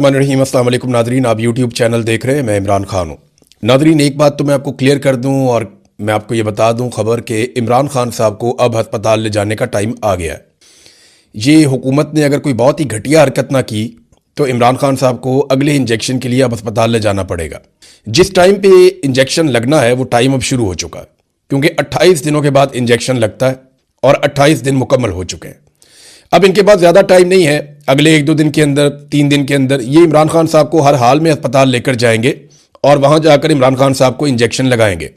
अस्सलाम वालेकुम नादरीन, आप यूट्यूब चैनल देख रहे हैं। मैं इमरान खान हूँ। नादरीन, एक बात तो मैं आपको क्लियर कर दूं और मैं आपको ये बता दूं खबर कि इमरान खान साहब को अब अस्पताल ले जाने का टाइम आ गया है। ये हुकूमत ने अगर कोई बहुत ही घटिया हरकत ना की तो इमरान खान साहब को अगले इंजेक्शन के लिए अब अस्पताल ले जाना पड़ेगा। जिस टाइम पे इंजेक्शन लगना है वो टाइम अब शुरू हो चुका है, क्योंकि 28 दिनों के बाद इंजेक्शन लगता है और 28 दिन मुकम्मल हो चुके हैं। अब इनके पास ज़्यादा टाइम नहीं है। अगले 1-2 दिन के अंदर, 3 दिन के अंदर ये इमरान खान साहब को हर हाल में अस्पताल लेकर जाएंगे और वहां जाकर इमरान खान साहब को इंजेक्शन लगाएंगे।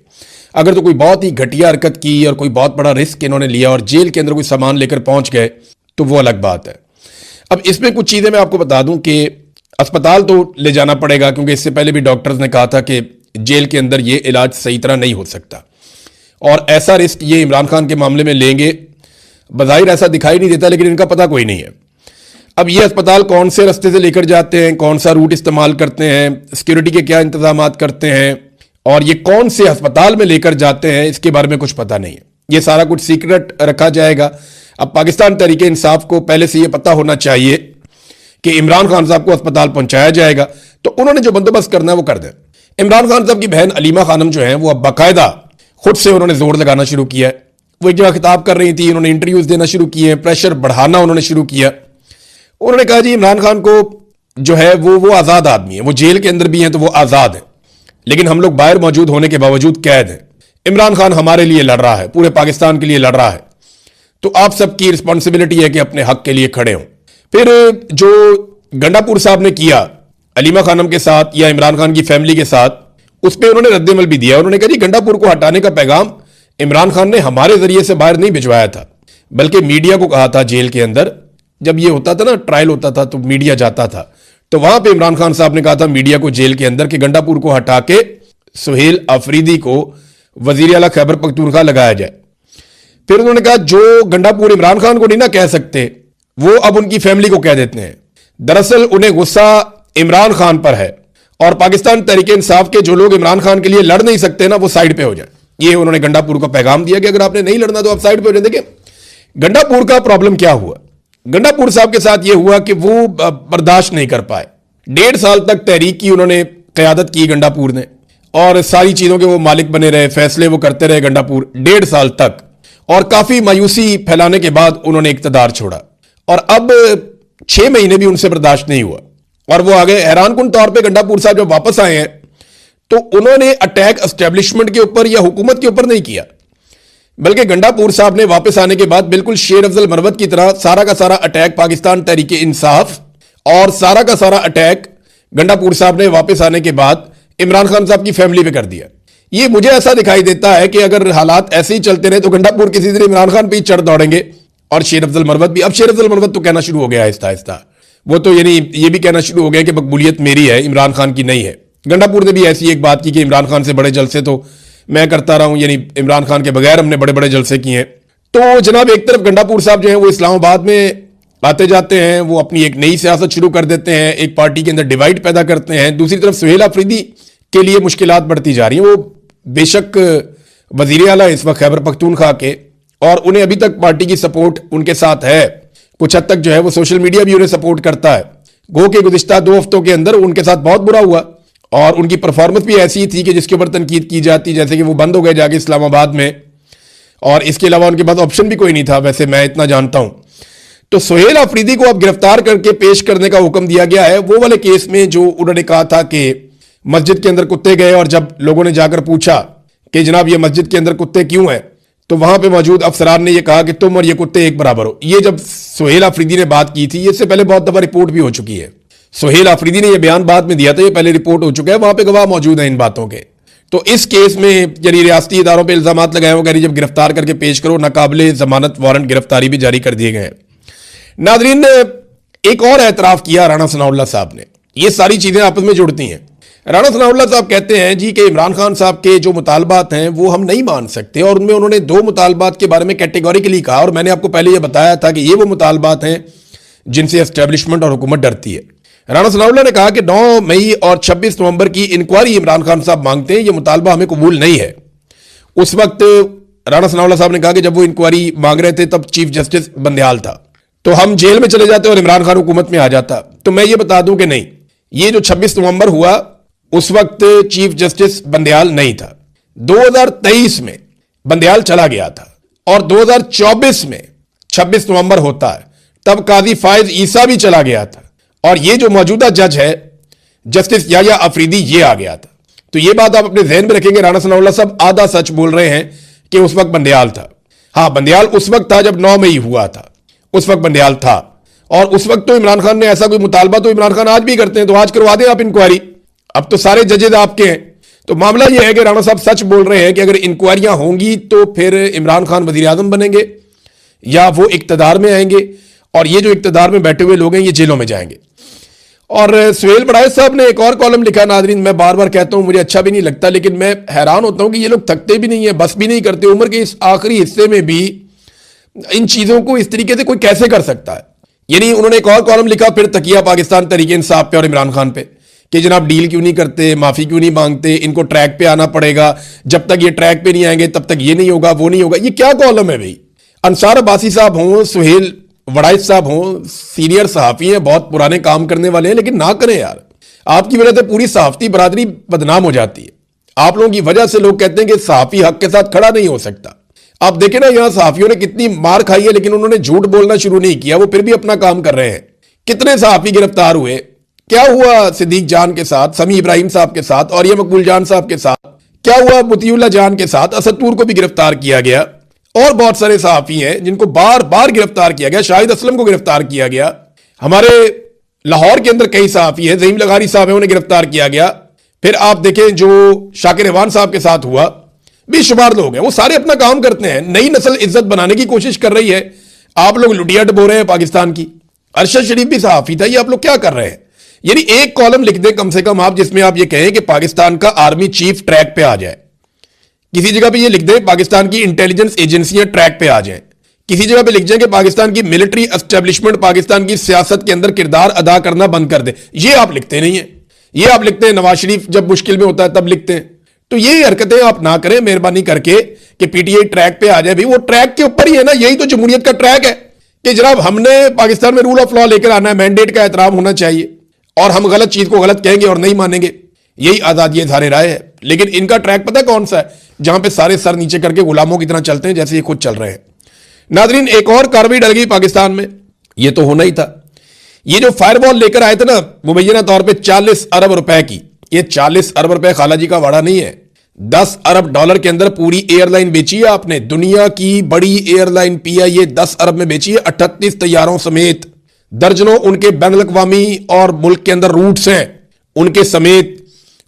अगर तो कोई बहुत ही घटिया हरकत की और कोई बहुत बड़ा रिस्क इन्होंने लिया और जेल के अंदर कोई सामान लेकर पहुंच गए तो वो अलग बात है। अब इसमें कुछ चीज़ें मैं आपको बता दूं कि अस्पताल तो ले जाना पड़ेगा, क्योंकि इससे पहले भी डॉक्टर्स ने कहा था कि जेल के अंदर ये इलाज सही तरह नहीं हो सकता और ऐसा रिस्क ये इमरान खान के मामले में लेंगे। बज़ाहिर ऐसा दिखाई नहीं देता, लेकिन इनका पता कोई नहीं है। अब ये अस्पताल कौन से रास्ते से लेकर जाते हैं, कौन सा रूट इस्तेमाल करते हैं, सिक्योरिटी के क्या इंतजाम करते हैं और ये कौन से अस्पताल में लेकर जाते हैं, इसके बारे में कुछ पता नहीं है। ये सारा कुछ सीक्रेट रखा जाएगा। अब पाकिस्तान तहरीक इंसाफ को पहले से ये पता होना चाहिए कि इमरान खान साहब को अस्पताल पहुंचाया जाएगा, तो उन्होंने जो बंदोबस्त करना है वो कर दें। इमरान खान साहब की बहन अलीमा खानम जो है वो अब बाकायदा खुद से उन्होंने जोर लगाना शुरू किया है। वो एक जगह खिताब कर रही थी, उन्होंने इंटरव्यूज देना शुरू किए, प्रेशर बढ़ाना उन्होंने शुरू किया। उन्होंने कहा जी इमरान खान को जो है वो आज़ाद आदमी है, वो जेल के अंदर भी हैं तो वो आज़ाद है, लेकिन हम लोग बाहर मौजूद होने के बावजूद कैद हैं। इमरान खान हमारे लिए लड़ रहा है, पूरे पाकिस्तान के लिए लड़ रहा है, तो आप सबकी रिस्पॉन्सिबिलिटी है कि अपने हक के लिए खड़े हों। फिर जो गंडापुर साहब ने किया अलीमा खानम के साथ या इमरान खान की फैमिली के साथ, उस पर उन्होंने रद्दमल भी दिया। उन्होंने कहा जी गंडापुर को हटाने का पैगाम इमरान खान ने हमारे जरिए से बाहर नहीं भिजवाया था, बल्कि मीडिया को कहा था। जेल के अंदर जब ये होता था ना, ट्रायल होता था तो मीडिया जाता था, तो वहां पे इमरान खान साहब ने कहा था मीडिया को जेल के अंदर कि गंडापुर को हटा के सुहेल अफरीदी को वजीर आला खैबर पख्तूनख्वा लगाया जाए। फिर उन्होंने कहा जो गंडापुर इमरान खान को नहीं ना कह सकते वो अब उनकी फैमिली को कह देते हैं। दरअसल उन्हें गुस्सा इमरान खान पर है और पाकिस्तान तहरीक इंसाफ के जो लोग इमरान खान के लिए लड़ नहीं सकते ना, वो साइड पे हो जाए। ये उन्होंने गंडापुर को पैगाम दिया कि अगर आपने नहीं लड़ना तो आप साइड पे हो जाए। देखिए गंडापुर का प्रॉब्लम क्या हुआ, गंडापुर साहब के साथ ये हुआ कि वो बर्दाश्त नहीं कर पाए। 1.5 साल तक तहरीक की उन्होंने क़यादत की गंडापुर ने और सारी चीज़ों के वो मालिक बने रहे, फैसले वो करते रहे गंडापुर 1.5 साल तक, और काफ़ी मायूसी फैलाने के बाद उन्होंने इक़्तिदार छोड़ा और अब 6 महीने भी उनसे बर्दाश्त नहीं हुआ और वो आगे। हैरानकुन तौर पर गंडापुर साहब जब वापस आए हैं तो उन्होंने अटैक एस्टेब्लिशमेंट के ऊपर या हुकूमत के ऊपर नहीं किया, बल्कि गंडापुर साहब ने वापस आने के बाद बिल्कुल शेर अफजल मरवत की तरह सारा का सारा अटैक पाकिस्तान तहरीक इंसाफ और सारा का सारा अटैक गंडापुर साहब ने वापस आने के बाद इमरान खान साहब की फैमिली पे कर दिया। ये मुझे ऐसा दिखाई देता है कि अगर हालात ऐसे ही चलते रहे तो गंडापुर किसी दिन इमरान खान पे ही चढ़ दौड़ेंगे और शेर अफजल मरवत भी। अब शेर अफजल मरवत तो कहना शुरू हो गया आहिस्ता आहिस्ता, वो तो यानी ये भी कहना शुरू हो गया कि मकबूलियत मेरी है, इमरान खान की नहीं है। गंडापुर ने भी ऐसी एक बात की कि इमरान खान से बड़े जलसे तो मैं करता रहा हूं, यानी इमरान खान के बगैर हमने बड़े बड़े जलसे किए हैं। तो जनाब एक तरफ गंडापुर साहब जो है वो इस्लामाबाद में आते जाते हैं, वो अपनी एक नई सियासत शुरू कर देते हैं, एक पार्टी के अंदर डिवाइड पैदा करते हैं। दूसरी तरफ सुहेल अफरीदी के लिए मुश्किलात बढ़ती जा रही हैं। वो बेशक वजीर आला इस वक्त खैबर पख्तूनख्वा के, और उन्हें अभी तक पार्टी की सपोर्ट उनके साथ है, कुछ हद तक जो है वो सोशल मीडिया भी उन्हें सपोर्ट करता है। गो के गुज़िश्ता 2 हफ्तों के अंदर उनके साथ बहुत बुरा हुआ और उनकी परफॉर्मेंस भी ऐसी थी कि जिसके ऊपर तनकीद की जाती, जैसे कि वो बंद हो गए जाके इस्लामाबाद में, और इसके अलावा उनके पास ऑप्शन भी कोई नहीं था, वैसे मैं इतना जानता हूं। तो सुहेल अफरीदी को अब गिरफ्तार करके पेश करने का हुक्म दिया गया है वो वाले केस में जो उन्होंने कहा था कि मस्जिद के अंदर कुत्ते गए और जब लोगों ने जाकर पूछा कि जनाब ये मस्जिद के अंदर कुत्ते क्यों हैं, तो वहां पे मौजूद अफसरान ने यह कहा कि तुम और ये कुत्ते एक बराबर हो। ये जब सुहेल अफरीदी ने बात की थी, इससे पहले बहुत दफा रिपोर्ट भी हो चुकी है। सुहेल अफरीदी ने यह बयान बाद में दिया था, ये पहले रिपोर्ट हो चुका है, वहां पे गवाह मौजूद हैं इन बातों के। तो इस केस में यानी रियासती इदारों पर इल्जाम लगाए वगैरह जब गिरफ्तार करके पेश करो, नाकाबिले जमानत वारंट गिरफ्तारी भी जारी कर दिए गए हैं। नादरीन ने एक और एतराफ किया राणा सनाउल्लाह साहब ने। ये सारी चीजें आपस में जुड़ती हैं। राणा सनाउल्लाह साहब कहते हैं जी कि इमरान खान साहब के जो मुतालबात हैं वो हम नहीं मान सकते, और उनमें उन्होंने 2 मुतालबात के बारे में कैटेगोरिकली कहा, और मैंने आपको पहले ये बताया था कि ये वो मुतालबात हैं जिनसे एस्टेब्लिशमेंट और हुकूमत डरती है। राणा सनाउल्लाह ने कहा कि 9 मई और 26 नवंबर की इंक्वायरी इमरान खान साहब मांगते हैं, ये मुतालबा हमें कबूल नहीं है। उस वक्त राणा सनाउल्लाह साहब ने कहा कि जब वो इंक्वायरी मांग रहे थे तब चीफ जस्टिस बंदियाल था, तो हम जेल में चले जाते और इमरान खान हुकूमत में आ जाता। तो मैं ये बता दूं कि नहीं, ये जो 26 नवंबर हुआ उस वक्त चीफ जस्टिस बंदयाल नहीं था। 2023 में बंदयाल चला गया था और 2024 में 26 नवंबर होता है तब काजी फायज ईसा भी चला गया था और ये जो मौजूदा जज है जस्टिस याया अफरीदी ये आ गया था। तो ये बात आप अपने ज़हन में रखेंगे, राणा सनाउल्लाह साहब आधा सच बोल रहे हैं कि उस वक्त बंदयाल था। हाँ, बंदयाल उस वक्त था जब 9 मई हुआ था, उस वक्त बंदयाल था। और उस वक्त तो इमरान खान ने ऐसा कोई मुतालबा तो इमरान खान आज भी करते हैं, तो आज करवा दें आप इंक्वायरी। अब तो सारे जजेज आपके हैं। तो मामला यह है कि राणा साहब सच बोल रहे हैं कि अगर इंक्वायरियां होंगी तो फिर इमरान खान वजीर आजम बनेंगे या वो इक्तदार में आएंगे और ये जो इक्तदार में बैठे हुए लोग हैं ये जेलों में जाएंगे। और सुहेल बड़ाइच साहब ने एक और कॉलम लिखा, नाजरीन मैं बार बार कहता हूं मुझे अच्छा भी नहीं लगता, लेकिन मैं हैरान होता हूं कि ये लोग थकते भी नहीं है, बस भी नहीं करते। उम्र के इस आखिरी हिस्से में भी इन चीजों को इस तरीके से कोई कैसे कर सकता है। यानी उन्होंने एक और कॉलम लिखा फिर तकिया पाकिस्तान तरीके इंसाफ पे और इमरान खान पे कि जनाब डील क्यों नहीं करते, माफी क्यों नहीं मांगते, इनको ट्रैक पे आना पड़ेगा, जब तक ये ट्रैक पे नहीं आएंगे तब तक ये नहीं होगा वो नहीं होगा। ये क्या कॉलम है भाई? अंसार अब्बासी साहब हों, सुहेल वड़ाइच साहब हों, सीनियर सहाफी हैं, बहुत पुराने काम करने वाले हैं, लेकिन ना करें यार। आपकी वजह से पूरी सहाफती बरादरी बदनाम हो जाती है। आप लोगों की वजह से लोग कहते हैं कि सहाफी हक के साथ खड़ा नहीं हो सकता। आप देखें ना यहां सहाफियों ने कितनी मार खाई है, लेकिन उन्होंने झूठ बोलना शुरू नहीं किया, वो फिर भी अपना काम कर रहे हैं। कितने सहाफी गिरफ्तार हुए, क्या हुआ सिद्दीक जान के साथ, समी इब्राहिम साहब के साथ और ये मकबूल जान साहब के साथ, क्या हुआ मुतीउल्लाह जान के साथ, असद तूर को भी गिरफ्तार किया गया और बहुत सारे सहाफी हैं जिनको बार बार गिरफ्तार किया गया। शाहिद असलम को गिरफ्तार किया गया, हमारे लाहौर के अंदर कई सहाफी हैं, ज़हीम लगारी साहब हैं, उन्हें गिरफ्तार किया गया। फिर आप देखें जो शाकिर रेवान साहब के साथ हुआ, बेशुमार लोग हैं, वो सारे अपना काम करते हैं। नई नस्ल इज्जत बनाने की कोशिश कर रही है, आप लोग लुटिया डबो रहे हैं पाकिस्तान की। अरशद शरीफ भी सहाफी था, ये आप लोग क्या कर रहे हैं? यानी एक कॉलम लिख दें कम से कम आप जिसमें आप ये कहें कि पाकिस्तान का आर्मी चीफ ट्रैक पे आ जाए। किसी जगह पे ये लिख दें पाकिस्तान की इंटेलिजेंस एजेंसियां ट्रैक पे आ जाएं। किसी जगह पे लिख जाए कि पाकिस्तान की मिलिट्री एस्टेब्लिशमेंट पाकिस्तान की सियासत के अंदर किरदार अदा करना बंद कर दे। ये आप लिखते नहीं है, ये आप लिखते हैं नवाज शरीफ जब मुश्किल में होता है तब लिखते हैं। तो ये हरकतें आप ना करें मेहरबानी करके कि पीटीआई ट्रैक पे आ जाए। भाई वो ट्रैक के ऊपर ही है ना, यही तो जमहूरियत का ट्रैक है कि जनाब हमने पाकिस्तान में रूल ऑफ लॉ लेकर आना है, मैंडेट का एहतराम होना चाहिए और हम गलत चीज को गलत कहेंगे और नहीं मानेंगे, यही आजादी इज़हार राय है। लेकिन इनका ट्रैक पता कौन सा है? जहां पे सारे सर नीचे करके गुलामों की तरह चलते हैं जैसे ये खुद चल रहे हैं। नाजरीन एक और कार्रवाई डल गई पाकिस्तान में, ये तो होना ही था। ये जो फायरवॉल लेकर आए थे ना मुबैना तौर पे 40 अरब रुपए की, ये 40 अरब रुपए खाला जी का वाड़ा नहीं है, 10 अरब डॉलर के अंदर पूरी एयरलाइन बेची है आपने। दुनिया की बड़ी एयरलाइन पीआईए 10 अरब में बेची है, 38 तैयारों समेत, दर्जनों उनके बैन अवी और मुल्क के अंदर रूट्स हैं उनके समेत,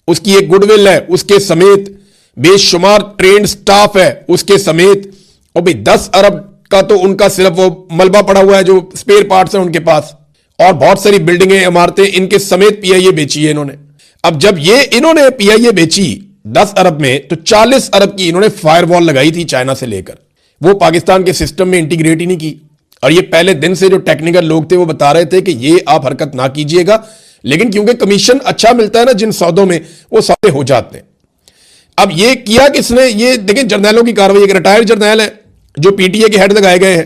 उसकी एक गुडविल है उसके समेत, बेशुमार ट्रेंड स्टाफ है उसके समेत। और भाई 10 अरब का तो उनका सिर्फ वो मलबा पड़ा हुआ है जो स्पेयर पार्ट्स हैं उनके पास, और बहुत सारी बिल्डिंगें इमारतें इनके समेत पीआईए बेची है इन्होंने। अब जब ये इन्होंने पीआईए बेची 10 अरब में, तो 40 अरब की इन्होंने फायरवॉल लगाई थी चाइना से लेकर, वो पाकिस्तान के सिस्टम में इंटीग्रेट ही नहीं की। और ये पहले दिन से जो टेक्निकल लोग थे वो बता रहे थे कि ये आप हरकत ना कीजिएगा, लेकिन क्योंकि कमीशन अच्छा मिलता है ना जिन सौदों में, वो सौदे हो जाते हैं। अब ये किया किसने? ये देखें जर्नैलों की कार्रवाई। एक रिटायर्ड जर्नैल है जो पीटीए के हेड लगाए गए हैं,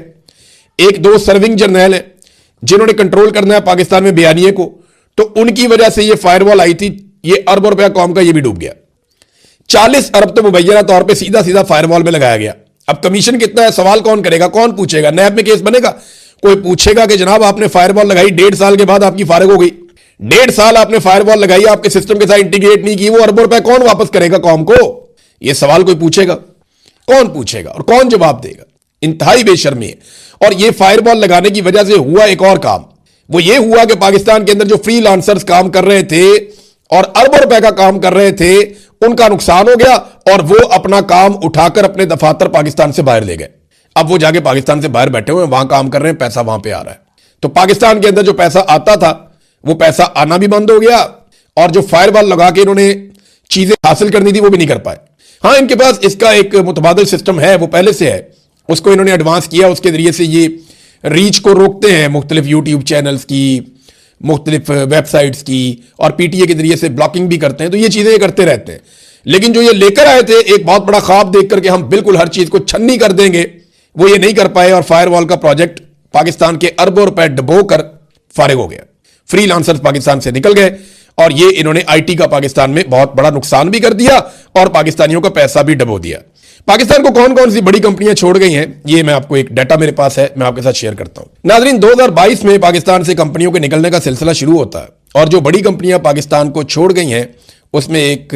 एक दो सर्विंग जर्नैल है जिन्होंने कंट्रोल करना है पाकिस्तान में बयानिए को, तो उनकी वजह से ये फायरवॉल आई थी। ये अरबों रुपया कौम का ये भी डूब गया। 40 अरब तो मुबैना तौर पे सीधा सीधा फायरवॉल में लगाया गया। अब कमीशन कितना है सवाल कौन करेगा, कौन पूछेगा? नैब में केस बनेगा, कोई पूछेगा कि जनाब आपने फायरवॉल लगाई, 1.5 साल के बाद आपकी फारिग हो गई, 1.5 साल आपने फायरवॉल लगाई, आपके सिस्टम के साथ इंटीग्रेट नहीं की, वो अरबों रुपए कौन वापस करेगा कौम को? ये सवाल कोई पूछेगा? कौन पूछेगा और कौन जवाब देगा? इंतहाई बेशर्मी है। और ये फायरवॉल लगाने की वजह से हुआ एक और काम, वो ये हुआ कि पाकिस्तान के अंदर जो फ्रीलांसर्स काम कर रहे थे और अरबों रुपए का काम कर रहे थे, उनका नुकसान हो गया और वो अपना काम उठाकर अपने दफातर पाकिस्तान से बाहर ले गए। अब वो जाके पाकिस्तान से बाहर बैठे हुए हैं, वहां काम कर रहे हैं, पैसा वहां पे आ रहा है। तो पाकिस्तान के अंदर जो पैसा आता था वो पैसा आना भी बंद हो गया, और जो फायरवॉल लगा के इन्होंने चीजें हासिल करनी थी वो भी नहीं कर पाए। हाँ, इनके पास इसका एक मुतबादल सिस्टम है, वो पहले से है, उसको इन्होंने एडवांस किया, उसके जरिए से ये रीच को रोकते हैं मुख्तलिफ यूट्यूब चैनल्स की, मुख्तलिफ वेबसाइट्स की, और पीटीए के जरिए से ब्लॉकिंग भी करते हैं। तो ये चीजें करते रहते हैं। लेकिन जो ये लेकर आए थे एक बहुत बड़ा ख्वाब देख करके हम बिल्कुल हर चीज को छन्नी कर देंगे, वो ये नहीं कर पाए और फायरवॉल का प्रोजेक्ट पाकिस्तान के अरबों रुपए डबो कर फारिग हो गया। फ्रीलांसर्स पाकिस्तान से निकल गए और ये इन्होंने आईटी का पाकिस्तान में बहुत बड़ा नुकसान भी कर दिया और पाकिस्तानियों का पैसा भी डबो दिया। पाकिस्तान को कौन कौन सी बड़ी कंपनियां छोड़ गई हैं, ये मैं आपको एक डाटा मेरे पास है, मैं आपके साथ शेयर करता हूं। नाज़रीन, 2022 में पाकिस्तान से कंपनियों के निकलने का सिलसिला शुरू होता है और जो बड़ी कंपनियां पाकिस्तान को छोड़ गई हैं उसमें एक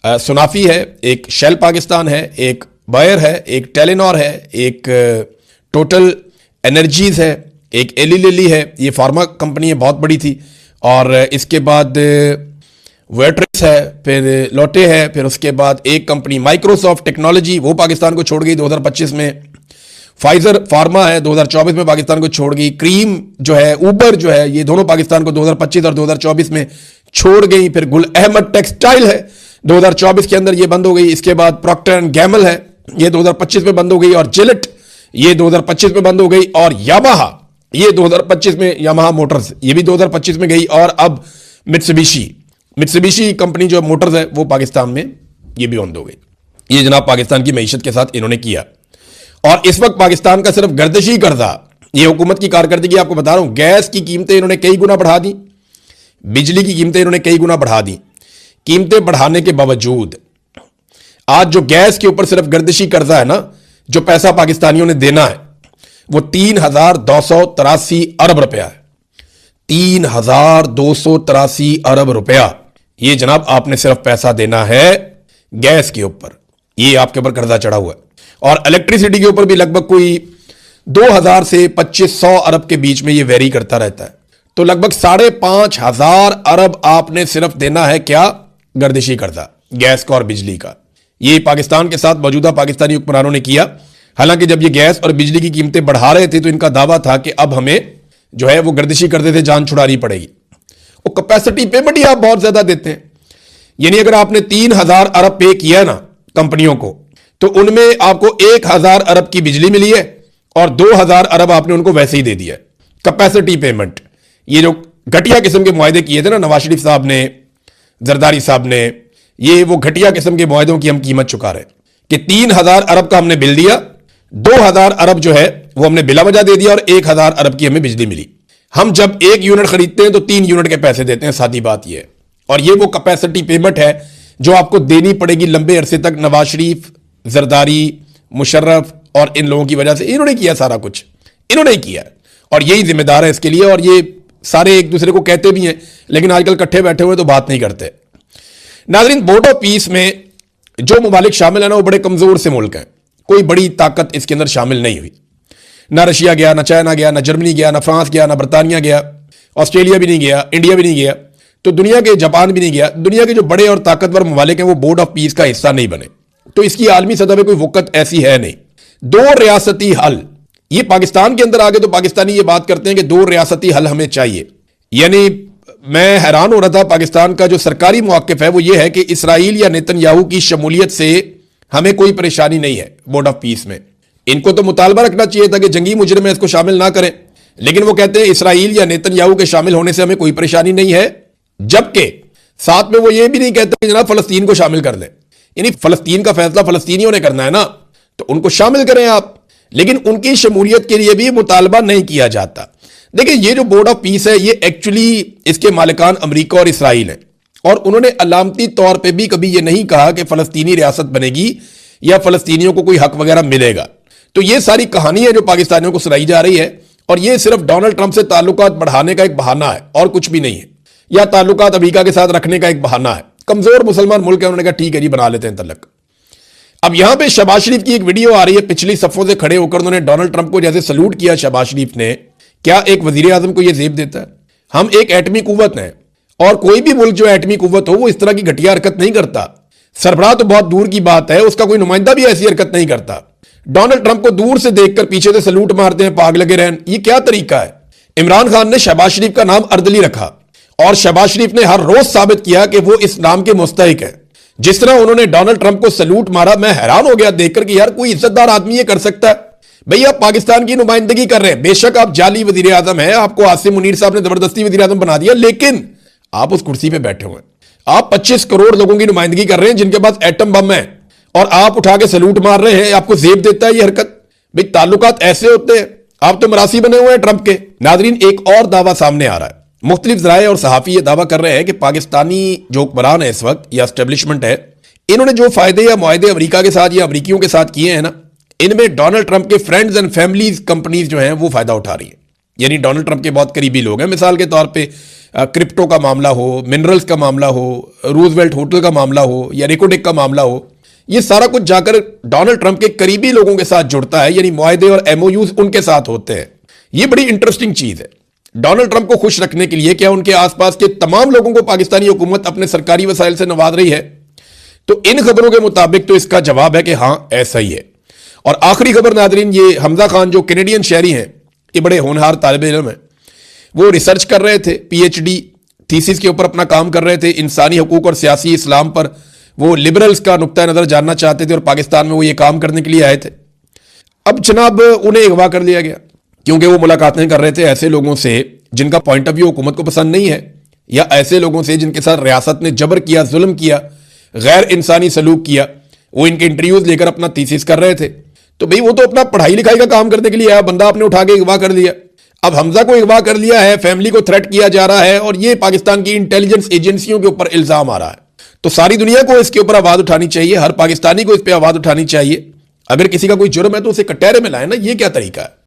सुनाफी है, एक शेल पाकिस्तान है, एक बायर है, एक टेलीनॉर है, एक टोटल एनर्जीज है, एक एली लिली है। ये फार्मा कंपनी है, बहुत बड़ी थी। और इसके बाद वेट्रिक्स है, फिर लोटे है, फिर उसके बाद एक कंपनी माइक्रोसॉफ्ट टेक्नोलॉजी, वो पाकिस्तान को छोड़ गई 2025 में। फाइजर फार्मा है, 2024 में पाकिस्तान को छोड़ गई। क्रीम जो है, ऊबर जो है, ये दोनों पाकिस्तान को 2025 और 2024 में छोड़ गई। फिर गुल अहमद टेक्सटाइल है, 2024 के अंदर ये बंद हो गई। इसके बाद प्रॉक्टर एंड गैमल है, ये 2025 में बंद हो गई। और जिलेट ये 2025 में बंद हो गई। और यामाहा ये 2025 में, यामाहा मोटर्स ये भी 2025 में गई। और अब मित्सुबिशी कंपनी जो मोटर्स है वो पाकिस्तान में ये भी बंद हो गई। ये जनाब पाकिस्तान की मईशत के साथ इन्होंने किया। और इस वक्त पाकिस्तान का सिर्फ गर्दिशी कर्जा, ये हुकूमत की कारकर्दगी आपको बता रहा हूं। गैस की कीमतें इन्होंने कई गुना बढ़ा दी, बिजली की कीमतें इन्होंने कई गुना बढ़ा दी। कीमतें बढ़ाने के बावजूद आज जो गैस के ऊपर सिर्फ गर्दिशी कर्जा है ना, जो पैसा पाकिस्तानियों ने देना है वो 3,283 अरब रुपया है। 3,283 अरब रुपया, ये जनाब आपने सिर्फ पैसा देना है गैस के ऊपर, ये आपके ऊपर कर्जा चढ़ा हुआ है। और इलेक्ट्रिसिटी के ऊपर भी लगभग कोई 2,000 से 2,500 अरब के बीच में ये वेरी करता रहता है। तो लगभग 5,500 अरब आपने सिर्फ देना है क्या, गर्दिशी कर्जा, गैस का और बिजली का। ये पाकिस्तान के साथ मौजूदा पाकिस्तानी हुक्मरानों ने किया। हालांकि जब ये गैस और बिजली की कीमतें बढ़ा रहे थे तो इनका दावा था कि अब हमें जो है वो गर्दिशी कर्जे से जान छुड़ानी पड़ेगी। वो कैपेसिटी पेमेंट ही आप बहुत ज्यादा देते हैं, यानी अगर आपने 3,000 अरब पे किया ना कंपनियों को, तो उनमें आपको 1,000 अरब की बिजली मिली है और 2,000 अरब आपने उनको वैसे ही दे दिया है, कैपेसिटी पेमेंट। ये जो घटिया किस्म के मुआहदे किए थे ना नवाज शरीफ साहब ने, जरदारी साहब ने, ये वो घटिया किस्म के मुआहदों की हम कीमत चुका रहे कि 3,000 अरब का हमने बिल दिया, 2,000 अरब जो है वो हमने बिला वजह दे दिया और 1,000 अरब की हमें बिजली मिली। हम जब 1 यूनिट खरीदते हैं तो 3 यूनिट के पैसे देते हैं, सादी बात यह है। और ये वो कैपेसिटी पेमेंट है जो आपको देनी पड़ेगी लंबे अरसे तक। नवाज शरीफ, जरदारी, मुशर्रफ और इन लोगों की वजह से इन्होंने किया, सारा कुछ इन्होंने किया और यही जिम्मेदार है इसके लिए। और ये सारे एक दूसरे को कहते भी हैं, लेकिन आजकल इकट्ठे बैठे हुए तो बात नहीं करते। नाज़रीन, बोर्ड ऑफ पीस में जो मुमालिक शामिल है ना, वो बड़े कमजोर से मुल्क हैं। कोई बड़ी ताकत इसके अंदर शामिल नहीं हुई। ना रशिया गया, ना चाइना गया, ना जर्मनी गया, ना फ्रांस गया, ना बरतानिया गया, ऑस्ट्रेलिया भी नहीं गया, इंडिया भी नहीं गया, तो दुनिया के जापान भी नहीं गया। दुनिया के जो बड़े और ताकतवर मुमालिक हैं वो बोर्ड ऑफ पीस का हिस्सा नहीं बने। तो इसकी आलमी सतह पर कोई वक़्त ऐसी है नहीं। 2 रियासती हल, ये पाकिस्तान के अंदर आगे तो पाकिस्तानी ये बात करते हैं कि 2 रियासती हल हमें चाहिए। यानी मैं हैरान हो रहा था, पाकिस्तान का जो सरकारी मौक़िफ़ है वो ये है कि इसराइल या नेतन्याहू की शमूलियत से हमें कोई परेशानी नहीं है बोर्ड ऑफ पीस में। इनको तो मुतालबा रखना चाहिए था कि जंगी मुजरिम में इसको शामिल ना करें, लेकिन वो कहते हैं इसराइल या नेतन्याहू के शामिल होने से हमें कोई परेशानी नहीं है। जबकि साथ में वो ये भी नहीं कहते कि जनाब फलस्तीन को शामिल कर दें, यानी फलस्तीन का फैसला फलस्तीनियों ने करना है ना, तो उनको शामिल करें आप, लेकिन उनकी शमूलियत के लिए भी मुतालबा नहीं किया जाता। देखिए, ये जो बोर्ड ऑफ पीस है ये एक्चुअली इसके मालिकान अमेरिका और इसराइल हैं, और उन्होंने अलामती तौर पे भी कभी ये नहीं कहा कि फलस्तीनी रियासत बनेगी या फलस्तीनियों को कोई हक वगैरह मिलेगा। तो ये सारी कहानी है जो पाकिस्तानियों को सुनाई जा रही है, और ये सिर्फ डोनाल्ड ट्रंप से ताल्लुकात बढ़ाने का एक बहाना है और कुछ भी नहीं है, या ताल्लुकात अमेरिका के साथ रखने का एक बहाना है। कमजोर मुसलमान मुल्क है, उन्होंने कहा ठीक है जी बना लेते हैं तलक। अब यहां पे शहबाज शरीफ की एक वीडियो आ रही है, पिछली सफों से खड़े होकर उन्होंने डोनाल्ड ट्रंप को जैसे सलूट किया शहबाज शरीफ ने। क्या एक वजीर आजम को यह जेब देता है? हम एक एटमी कुव्वत हैं, और कोई भी मुल्क जो एटमी कुव्वत हो वो इस तरह की घटिया हरकत नहीं करता। सरबराह तो बहुत दूर की बात है, उसका कोई नुमाइंदा भी ऐसी हरकत नहीं करता। डोनाल्ड ट्रंप को दूर से देखकर पीछे से सलूट मारते हैं, पाग लगे रहन, ये क्या तरीका है? इमरान खान ने शहबाज शरीफ का नाम अर्दली रखा, और शहबाज शरीफ ने हर रोज साबित किया कि वो इस नाम के मुस्तहिक है। जिस तरह उन्होंने डोनाल्ड ट्रंप को सलूट मारा, मैं हैरान हो गया देखकर कि यार कोई इज्जतदार आदमी ये कर सकता है। भैया, आप पाकिस्तान की नुमाइंदगी कर रहे हैं, बेशक आप जाली वजीर आजम है, आपको आसिम मुनीर साहब ने जबरदस्ती वजीर आजम बना दिया, लेकिन आप उस कुर्सी पे बैठे हुए हैं। आप 25 करोड़ लोगों की नुमाइंदगी कर रहे हैं जिनके पास एटम बम है, और आप उठा के सलूट मार रहे हैं। आपको जेब देता है ये हरकत? भाई, ताल्लुकात ऐसे होते हैं? आप तो मरासी बने हुए हैं ट्रंप के। नाजरीन, एक और दावा सामने आ रहा है। मुख्तलिफ ज़राए और सहाफ़ी ये दावा कर रहे हैं कि पाकिस्तानी जो हुक्मरान है इस वक्त या एस्टेब्लिशमेंट है, इन्होंने जो फ़ायदे या मुआहदे अमरीका के साथ या अमरीकियों के साथ किए हैं ना, इनमें डोनाल्ड ट्रंप के फ्रेंड्स एंड फैमिलीज कंपनीज जो हैं वो फ़ायदा उठा रही हैं। यानी डोनाल्ड ट्रंप के बहुत करीबी लोग हैं। मिसाल के तौर पे क्रिप्टो का मामला हो, मिनरल्स का मामला हो, रूजवेल्ट होटल का मामला हो या रेकोडेक का मामला हो, ये सारा कुछ जाकर डोनाल्ड ट्रंप के करीबी लोगों के साथ जुड़ता है। यानी मुआहदे और एमओयूज उनके साथ होते हैं। ये बड़ी इंटरेस्टिंग चीज़ है। डोनाल्ड ट्रंप को खुश रखने के लिए क्या उनके आसपास के तमाम लोगों को पाकिस्तानी हुकूमत अपने सरकारी वसाइल से नवाज रही है? तो इन खबरों के मुताबिक तो इसका जवाब है कि हाँ, ऐसा ही है। और आखिरी खबर नाजरीन, ये हमजा खान जो कैनेडियन शहरी हैं, ये बड़े होनहार तालिब इल्म हैं। वो रिसर्च कर रहे थे, पीएचडी थीसिस के ऊपर अपना काम कर रहे थे, इंसानी हकूक और सियासी इस्लाम पर। वो लिबरल्स का नुक्ता नज़र जानना चाहते थे और पाकिस्तान में वो ये काम करने के लिए आए थे। अब जनाब उन्हें अगवा कर लिया गया क्योंकि वो मुलाकातें कर रहे थे ऐसे लोगों से जिनका पॉइंट ऑफ व्यू हुकूमत को पसंद नहीं है, या ऐसे लोगों से जिनके साथ रियासत ने जबर किया, जुल्म किया, गैर इंसानी सलूक किया। वो इनके इंटरव्यूज लेकर अपना थीसिस कर रहे थे। तो भाई वो तो अपना पढ़ाई लिखाई का काम करने के लिए आया, बंदा आपने उठा के अगवा कर लिया। अब हमजा को अगवा कर लिया है, फैमिली को थ्रेट किया जा रहा है और ये पाकिस्तान की इंटेलिजेंस एजेंसियों के ऊपर इल्जाम आ रहा है। तो सारी दुनिया को इसके ऊपर आवाज उठानी चाहिए, हर पाकिस्तानी को इस पर आवाज उठानी चाहिए। अगर किसी का कोई जुर्म है तो उसे कटहरे में लाए ना, ये क्या तरीका है?